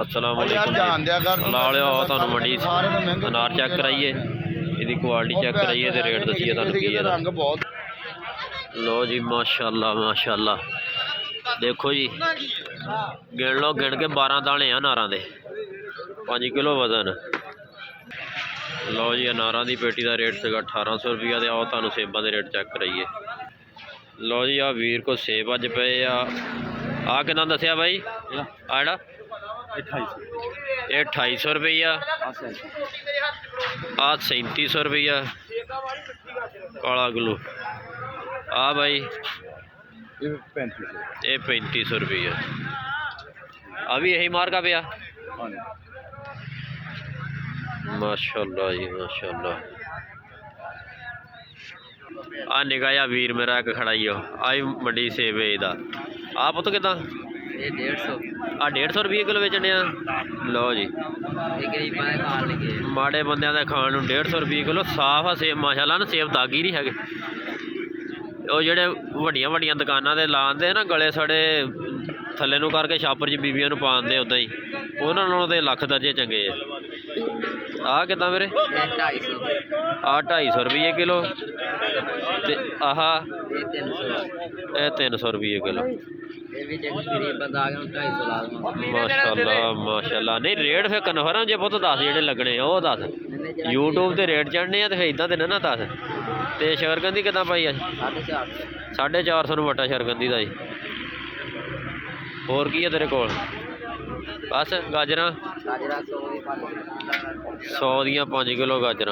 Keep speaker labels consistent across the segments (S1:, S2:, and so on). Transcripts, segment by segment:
S1: अस्सलाम वालेकुम लाल तुहानू मंडी अनार चेक कराइए, इसकी क्वालिटी चेक कराइए तो रेट दसीए तुहानू की है। लो जी माशाल्लाह माशाल्लाह, देखो जी गिन लो, गिन के 12 दाने हैं अनारां दे, 5 किलो वजन। लो जी अनारां दी पेटी का रेट सीगा 1800 रुपया। तो आओ तुहानू सेबां दे रेट चेक कराइए। लो जी आ वीर को सेब अज पे आ कितना दसिया भाई? आड़ा 2800 रुपया, आ 3700 रुपया काला गलू, आ भाई ये 3500 रुपया। अभी यही मार्का पे माशाल्लाह जी माशाल्लाह। आ निगाह वीर मेरा एक खड़ा ही आई मंडी सेब बेचदा। आप तो कितना? 150 रुपये किलो बेचने। लो जी माड़े बंद खाण 150 रुपये किलो साफ आ सेब माशाल्लाह ना। सेब दागी नहीं है, वो जेडे वड्डियां वड्डियां दुकानां ते लांदे ना गले सड़े थल्ले नूं करके छापर च बीबियां नूं पांदे उदां ही, उन्हां नालों ते लख दर्जे चंगे है। आ कितना मेरे? आ 250 रुपये किलो, ते आह 300 रुपये किलो। माशाल्लाह माशाल्लाह। नहीं रेट फिर कन्फर्म जे पुत दस जेडे लगने वो दस, यूट्यूब ते रेट चढ़ने तो फिर इदा तो ना दस। तो शकरकंदी कितना पाई है? 450 वट्टा शकरकंदी का जी। होर की है तेरे कोल? बस गाजर 100 दियाँ 5 किलो गाजर।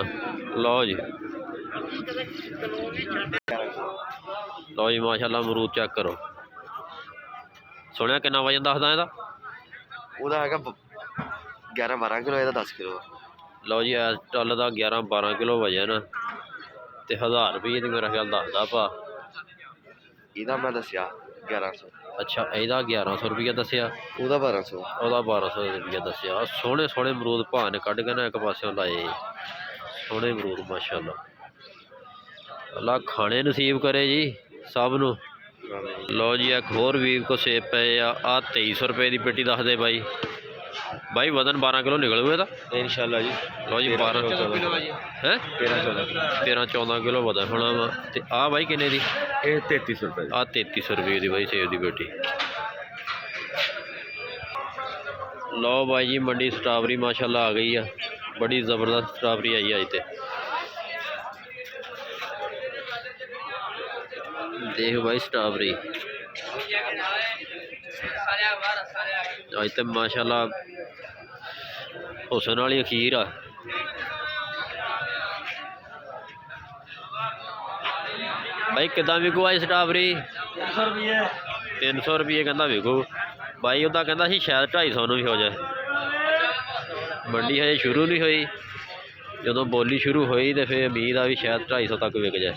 S1: लो जी लो जी माशाल्लाह अमरूद चेक करो। सुनिया कितना वजन दसदा ਇਹਦਾ? ਉਹਦਾ ਹੈਗਾ 11-12 किलो, ਇਹਦਾ 10 किलो। लो जी इस टल का 11-12 किलो वजन तो 1000 रुपये की मेरा ख्याल दसदा पा। ਇਹਦਾ मैं दसिया 1100। अच्छा ਇਹਦਾ 1100 रुपया दसिया, ਉਹਦਾ 1200, ਉਹਦਾ 1200 रुपया दसिया। सोहने सोहने अमरूद भाऽ ने कढ़ के ना एक पासों लाए, सोहने अमरूद माशाल्लाह। अल्लाह खाने नसीब करे जी सब नूं। लो जी एक होर वीर को सेब पे आ 2300 रुपये की पेटी दस दे भाई। भाई वजन 12 किलो निकल हुए इंशाल्लाह जी। लो जी 12 है 13-14 किलो वजन होना वा। तो आ भाई किन्ने दी? 3300 रुपये। आ 3300 रुपये की भाई सेब की पेटी। लो भाई जी मंडी स्ट्रॉबेरी माशाल्लाह आ गई है, बड़ी ज़बरदस्त स्ट्रॉबेरी आई है अज। तो देख भाई स्ट्रॉबेरी अज तो माशाल्लाह हुसन वाली अखीर आ। भाई कितना विकू आई स्ट्रॉबेरी? 300 रुपये कहता विकू भाई। उदा कहता सी शायद 250 भी हो जाए। मंडी हजे शुरू नहीं हुई, जो बोली शुरू हुई तो फिर उम्मीद आ भी शायद 250 तक विक जाए।